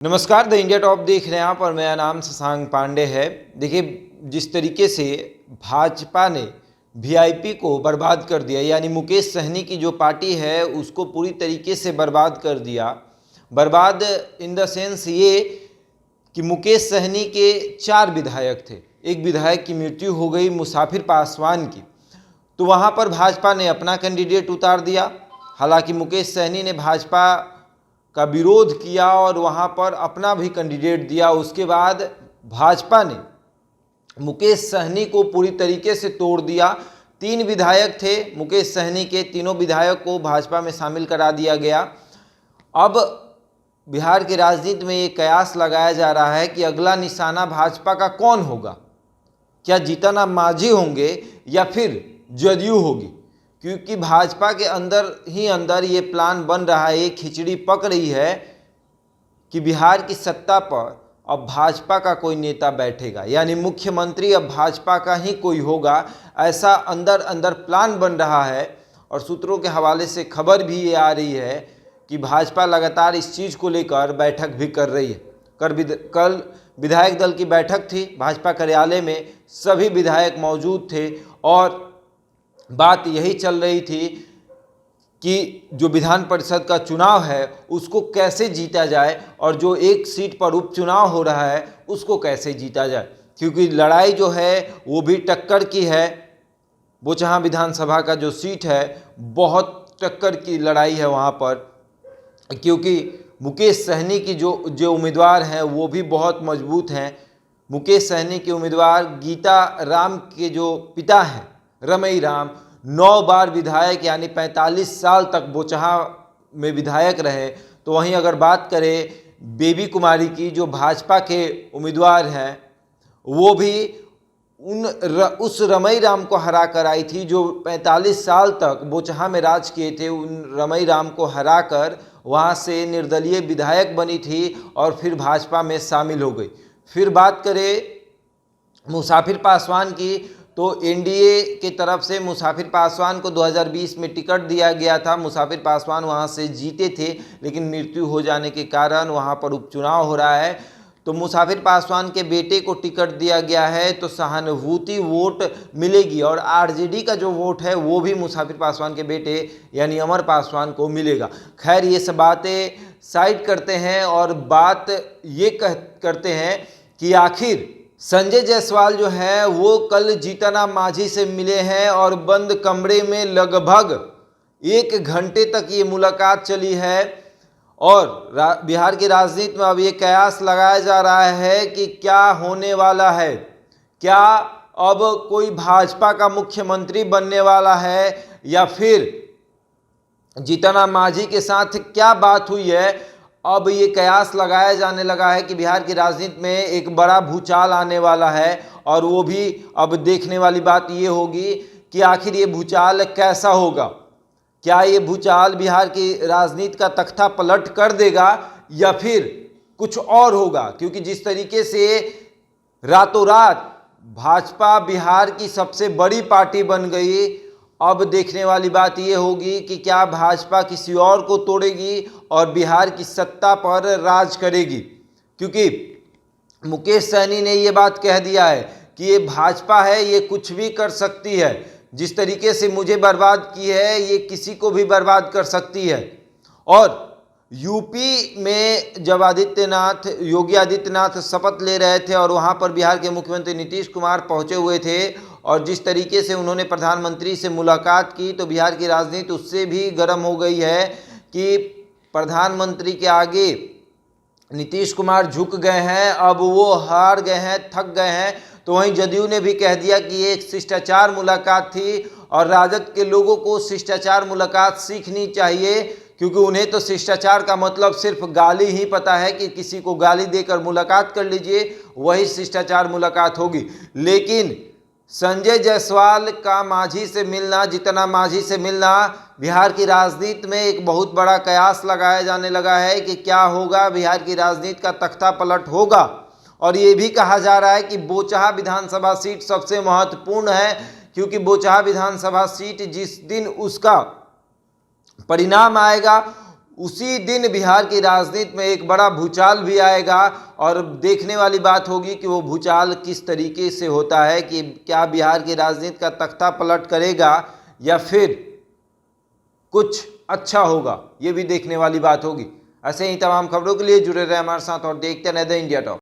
नमस्कार, the India top देख रहे हैं आप और मेरा नाम शशांक पांडे है। देखिए, जिस तरीके से भाजपा ने वीआईपी को बर्बाद कर दिया, यानी मुकेश सहनी की जो पार्टी है उसको पूरी तरीके से बर्बाद कर दिया। बर्बाद इन द सेंस ये कि मुकेश सहनी के 4 विधायक थे, एक विधायक की मृत्यु हो गई मुसाफिर पासवान की, तो वहाँ पर भाजपा ने अपना कैंडिडेट उतार दिया। हालांकि मुकेश सहनी ने भाजपा का विरोध किया और वहाँ पर अपना भी कैंडिडेट दिया। उसके बाद भाजपा ने मुकेश सहनी को पूरी तरीके से तोड़ दिया। 3 विधायक थे मुकेश सहनी के, तीनों विधायक को भाजपा में शामिल करा दिया गया। अब बिहार की राजनीति में ये कयास लगाया जा रहा है कि अगला निशाना भाजपा का कौन होगा। क्या जीतन राम मांझी होंगे या फिर जदयू होगी, क्योंकि भाजपा के अंदर ही अंदर ये प्लान बन रहा है, ये खिचड़ी पक रही है कि बिहार की सत्ता पर अब भाजपा का कोई नेता बैठेगा, यानी मुख्यमंत्री अब भाजपा का ही कोई होगा। ऐसा अंदर अंदर प्लान बन रहा है और सूत्रों के हवाले से खबर भी ये आ रही है कि भाजपा लगातार इस चीज़ को लेकर बैठक भी कर रही है। कल विधायक दल की बैठक थी भाजपा कार्यालय में, सभी विधायक मौजूद थे और बात यही चल रही थी कि जो विधान परिषद का चुनाव है उसको कैसे जीता जाए और जो एक सीट पर उपचुनाव हो रहा है उसको कैसे जीता जाए, क्योंकि लड़ाई जो है वो भी टक्कर की है। बोचहा विधानसभा का जो सीट है बहुत टक्कर की लड़ाई है वहाँ पर, क्योंकि मुकेश सहनी की जो उम्मीदवार हैं वो भी बहुत मजबूत हैं। मुकेश सहनी के उम्मीदवार गीता राम के जो पिता हैं रमई राम 9 बार विधायक, यानी 45 साल तक बोचहा में विधायक रहे। तो वहीं अगर बात करें बेबी कुमारी की, जो भाजपा के उम्मीदवार हैं, वो भी उस रमई राम को हरा कर आई थी जो 45 साल तक बोचहा में राज किए थे। उन रमई राम को हरा कर वहाँ से निर्दलीय विधायक बनी थी और फिर भाजपा में शामिल हो गई। फिर बात करें मुसाफिर पासवान की, तो एनडीए के तरफ से मुसाफिर पासवान को 2020 में टिकट दिया गया था। मुसाफिर पासवान वहां से जीते थे, लेकिन मृत्यु हो जाने के कारण वहां पर उपचुनाव हो रहा है। तो मुसाफिर पासवान के बेटे को टिकट दिया गया है, तो सहानुभूति वोट मिलेगी और आरजेडी का जो वोट है वो भी मुसाफिर पासवान के बेटे यानी अमर पासवान को मिलेगा। खैर, ये सब बातें साइड करते हैं और बात ये करते हैं कि आखिर संजय जायसवाल जो है वो कल जीतन राम मांझी से मिले हैं और बंद कमरे में लगभग 1 घंटे तक ये मुलाकात चली है। और बिहार की राजनीति में अब ये कयास लगाया जा रहा है कि क्या होने वाला है, क्या अब कोई भाजपा का मुख्यमंत्री बनने वाला है या फिर जीतन राम मांझी के साथ क्या बात हुई है। अब ये कयास लगाया जाने लगा है कि बिहार की राजनीति में एक बड़ा भूचाल आने वाला है और वो भी अब देखने वाली बात ये होगी कि आखिर ये भूचाल कैसा होगा। क्या ये भूचाल बिहार की राजनीति का तख्ता पलट कर देगा या फिर कुछ और होगा, क्योंकि जिस तरीके से रातों रात भाजपा बिहार की सबसे बड़ी पार्टी बन गई, अब देखने वाली बात यह होगी कि क्या भाजपा किसी और को तोड़ेगी और बिहार की सत्ता पर राज करेगी। क्योंकि मुकेश सहनी ने यह बात कह दिया है कि ये भाजपा है, ये कुछ भी कर सकती है, जिस तरीके से मुझे बर्बाद की है ये किसी को भी बर्बाद कर सकती है। और यूपी में जब योगी आदित्यनाथ शपथ ले रहे थे और वहाँ पर बिहार के मुख्यमंत्री नीतीश कुमार पहुँचे हुए थे और जिस तरीके से उन्होंने प्रधानमंत्री से मुलाकात की, तो बिहार की राजनीति उससे भी गर्म हो गई है कि प्रधानमंत्री के आगे नीतीश कुमार झुक गए हैं, अब वो हार गए हैं, थक गए हैं। तो वहीं जदयू ने भी कह दिया कि ये एक शिष्टाचार मुलाकात थी और राजद के लोगों को शिष्टाचार मुलाकात सीखनी चाहिए, क्योंकि उन्हें तो शिष्टाचार का मतलब सिर्फ गाली ही पता है कि किसी को गाली देकर मुलाकात कर लीजिए, वही शिष्टाचार मुलाकात होगी। लेकिन संजय जायसवाल का मांझी से मिलना, जीतन राम मांझी से मिलना बिहार की राजनीति में एक बहुत बड़ा कयास लगाया जाने लगा है कि क्या होगा, बिहार की राजनीति का तख्ता पलट होगा। और ये भी कहा जा रहा है कि बोचहा विधानसभा सीट सबसे महत्वपूर्ण है, क्योंकि बोचहा विधानसभा सीट जिस दिन उसका परिणाम आएगा उसी दिन बिहार की राजनीति में एक बड़ा भूचाल भी आएगा। और देखने वाली बात होगी कि वो भूचाल किस तरीके से होता है, कि क्या बिहार की राजनीति का तख्ता पलट करेगा या फिर कुछ अच्छा होगा, ये भी देखने वाली बात होगी। ऐसे ही तमाम खबरों के लिए जुड़े रहे हमारे साथ और देखते रहें द इंडिया टॉक।